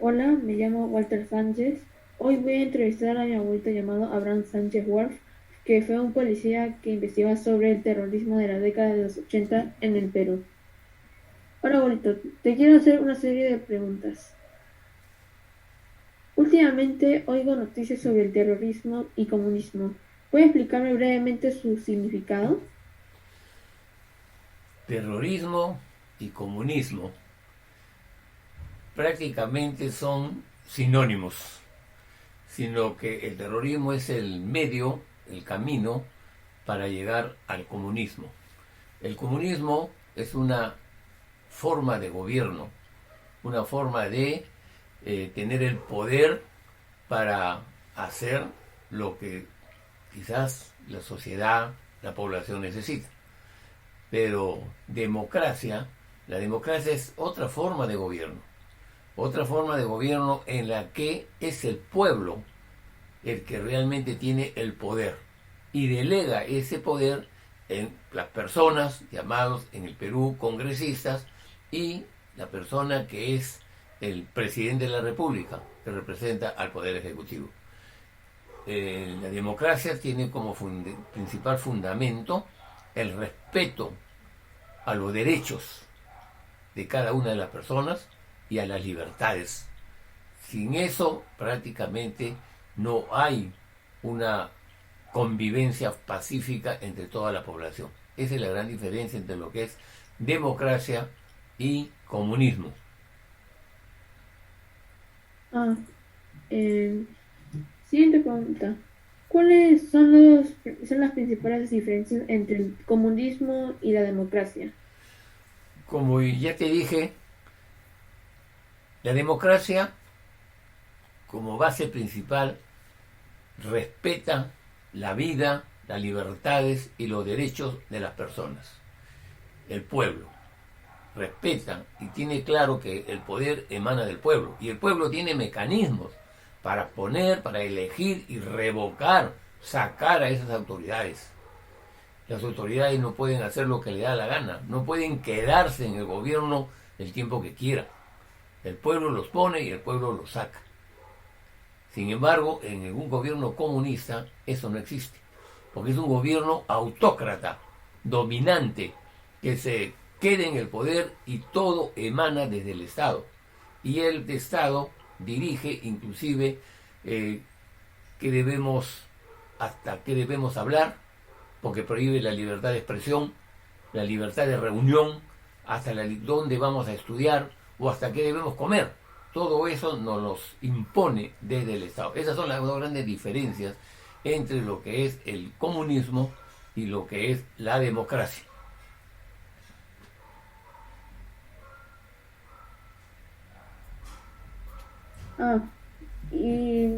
Hola, me llamo Walter Sánchez. Hoy voy a entrevistar a mi abuelito llamado Abraham Sánchez Wolf, que fue un policía que investigó sobre el terrorismo de la década de los 80 en el Perú. Hola, abuelito, te quiero hacer una serie de preguntas. Últimamente oigo noticias sobre el terrorismo y comunismo. ¿Puede explicarme brevemente su significado? Terrorismo y comunismo prácticamente son sinónimos, sino que el terrorismo es el medio, el camino para llegar al comunismo. El comunismo es una forma de gobierno, una forma de tener el poder para hacer lo que quizás la sociedad, la población necesita. Pero la democracia es otra forma de gobierno en la que es el pueblo el que realmente tiene el poder y delega ese poder en las personas llamados en el Perú congresistas y la persona que es el presidente de la República, que representa al Poder Ejecutivo. La democracia tiene como principal fundamento el respeto a los derechos de cada una de las personas y a las libertades. Sin eso prácticamente no hay una convivencia pacífica entre toda la población. Esa es la gran diferencia entre lo que es democracia y comunismo. Ah, eh, Siguiente pregunta. ¿Cuáles son las principales diferencias entre el comunismo y la democracia? Como ya te dije, la democracia como base principal respeta la vida, las libertades y los derechos de las personas. El pueblo respeta y tiene claro que el poder emana del pueblo y el pueblo tiene mecanismos para poner, para elegir y revocar, sacar a esas autoridades. Las autoridades no pueden hacer lo que le da la gana, no pueden quedarse en el gobierno el tiempo que quiera. El pueblo los pone y el pueblo los saca. Sin embargo, en un gobierno comunista eso no existe, porque es un gobierno autócrata, dominante, que se queda en el poder y todo emana desde el Estado. Y el Estado dirige inclusive eh, qué debemos, hasta qué debemos hablar, porque prohíbe la libertad de expresión, la libertad de reunión, hasta dónde vamos a estudiar o hasta qué debemos comer. Todo eso nos los impone desde el Estado. Esas son las dos grandes diferencias entre lo que es el comunismo y lo que es la democracia. Ah, y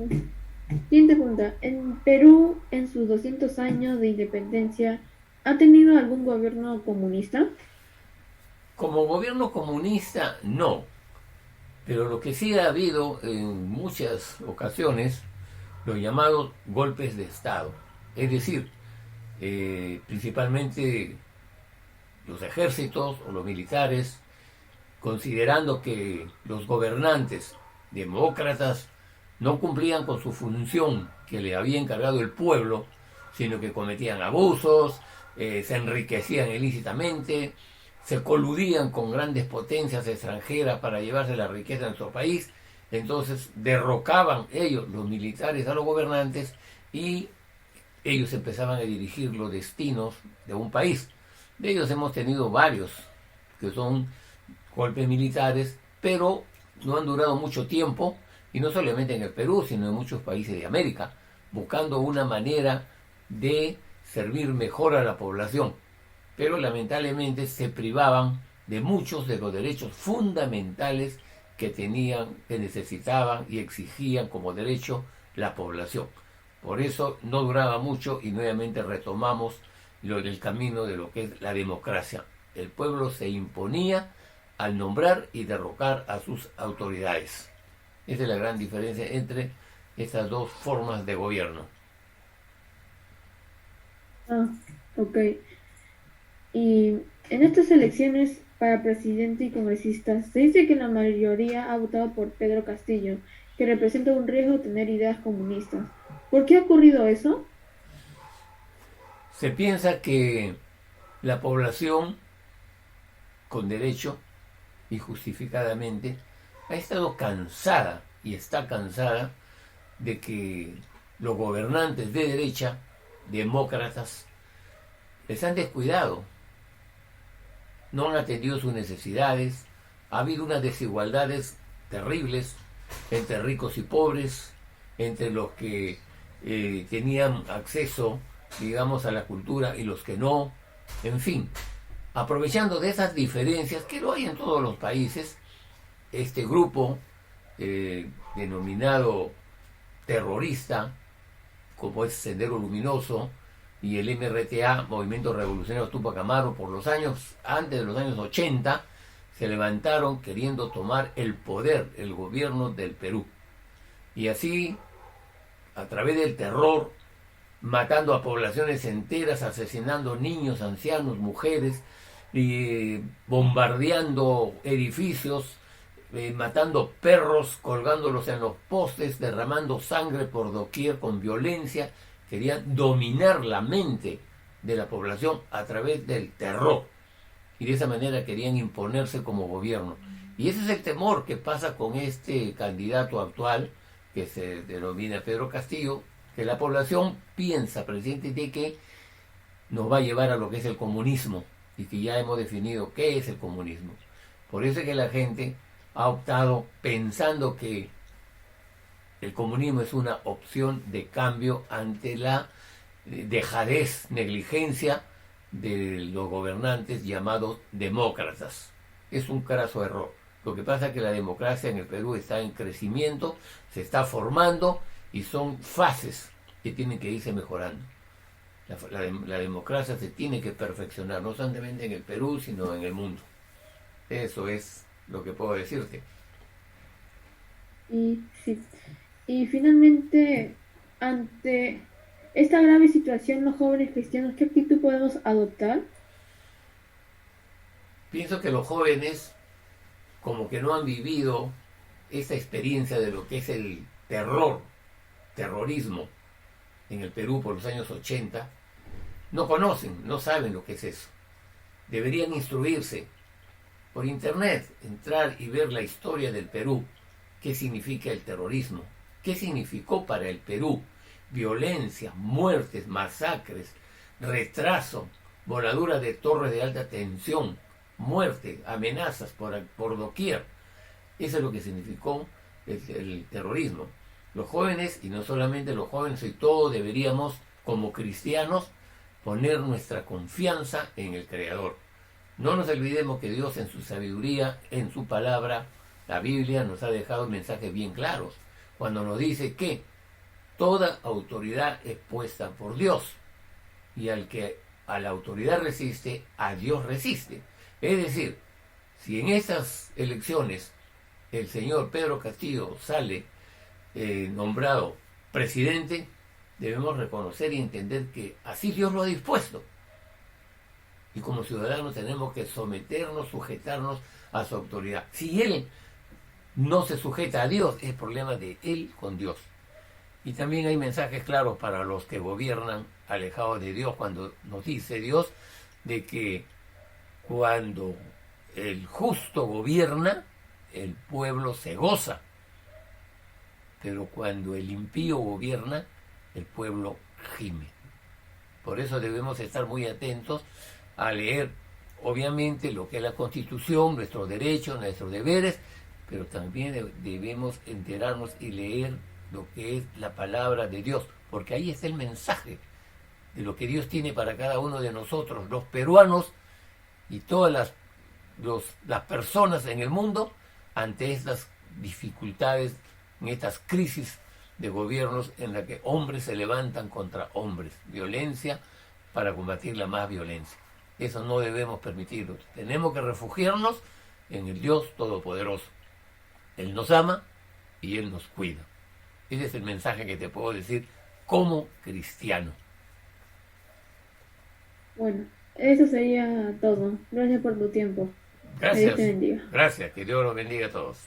siguiente pregunta. ¿En Perú, en sus 200 años de independencia, ha tenido algún gobierno comunista? Como gobierno comunista, no. Pero lo que sí ha habido en muchas ocasiones, los llamados golpes de Estado. Es decir, principalmente los ejércitos o los militares, considerando que los gobernantes demócratas no cumplían con su función que le había encargado el pueblo, sino que cometían abusos, se enriquecían ilícitamente, se coludían con grandes potencias extranjeras para llevarse la riqueza de nuestro país. Entonces derrocaban ellos, los militares, a los gobernantes y ellos empezaban a dirigir los destinos de un país. De ellos hemos tenido varios, que son golpes militares, pero no han durado mucho tiempo, y no solamente en el Perú, sino en muchos países de América, buscando una manera de servir mejor a la población. Pero lamentablemente se privaban de muchos de los derechos fundamentales que tenían, que necesitaban y exigían como derecho la población. Por eso no duraba mucho y nuevamente retomamos el camino de lo que es la democracia. El pueblo se imponía al nombrar y derrocar a sus autoridades. Esa es la gran diferencia entre estas dos formas de gobierno. Ah, ok. Y en estas elecciones para presidente y congresistas, se dice que la mayoría ha votado por Pedro Castillo, que representa un riesgo tener ideas comunistas. ¿Por qué ha ocurrido eso? Se piensa que la población, con derecho y justificadamente, ha estado cansada y está cansada de que los gobernantes de derecha, demócratas, les han descuidado, no han atendido sus necesidades, ha habido unas desigualdades terribles entre ricos y pobres, entre los que tenían acceso, digamos, a la cultura y los que no, en fin, aprovechando de esas diferencias que lo hay en todos los países, este grupo denominado terrorista, como es Sendero Luminoso, y el MRTA, Movimiento Revolucionario Tupac Amaru, por los años, antes de los años 80, se levantaron queriendo tomar el poder, el gobierno del Perú. Y así, a través del terror, matando a poblaciones enteras, asesinando niños, ancianos, mujeres, y bombardeando edificios, matando perros, colgándolos en los postes, derramando sangre por doquier con violencia. Querían dominar la mente de la población a través del terror. Y de esa manera querían imponerse como gobierno. Y ese es el temor que pasa con este candidato actual, que se denomina Pedro Castillo, que la población piensa, presidente, de que nos va a llevar a lo que es el comunismo, y que ya hemos definido qué es el comunismo. Por eso es que la gente ha optado pensando que el comunismo es una opción de cambio ante la dejadez, negligencia de los gobernantes llamados demócratas. Es un craso error. Lo que pasa es que la democracia en el Perú está en crecimiento, se está formando y son fases que tienen que irse mejorando. La democracia se tiene que perfeccionar, no solamente en el Perú, sino en el mundo. Eso es lo que puedo decirte. Y, sí. Y finalmente, ante esta grave situación, los jóvenes cristianos, ¿qué actitud podemos adoptar? Pienso que los jóvenes, como que no han vivido esa experiencia de lo que es el terrorismo en el Perú por los años 80, no conocen, no saben lo que es eso. Deberían instruirse por internet, entrar y ver la historia del Perú, qué significa el terrorismo, qué significó para el Perú, violencia, muertes, masacres, retraso, voladuras de torres de alta tensión, muerte, amenazas por doquier. Eso es lo que significó el terrorismo. Los jóvenes, y no solamente los jóvenes, y todos deberíamos, como cristianos, poner nuestra confianza en el Creador. No nos olvidemos que Dios, en su sabiduría, en su palabra, la Biblia, nos ha dejado mensajes bien claros, cuando nos dice que toda autoridad es puesta por Dios, y al que a la autoridad resiste, a Dios resiste. Es decir, si en estas elecciones el señor Pedro Castillo sale nombrado presidente, debemos reconocer y entender que así Dios lo ha dispuesto. Y como ciudadanos tenemos que someternos, sujetarnos a su autoridad. Si él no se sujeta a Dios, es problema de él con Dios. Y también hay mensajes claros para los que gobiernan alejados de Dios, cuando nos dice Dios de que cuando el justo gobierna, el pueblo se goza. Pero cuando el impío gobierna, el pueblo gime. Por eso debemos estar muy atentos a leer, obviamente, lo que es la Constitución, nuestros derechos, nuestros deberes, pero también debemos enterarnos y leer lo que es la palabra de Dios, porque ahí está el mensaje de lo que Dios tiene para cada uno de nosotros, los peruanos y todas las personas en el mundo, ante estas dificultades, en estas crisis de gobiernos en la que hombres se levantan contra hombres, violencia para combatir la más violencia. Eso no debemos permitirlo. Tenemos que refugiarnos en el Dios Todopoderoso. Él nos ama y Él nos cuida. Ese es el mensaje que te puedo decir como cristiano. Bueno, eso sería todo. Gracias por tu tiempo. Dios te Gracias, bendiga. gracias, que Dios los bendiga a todos.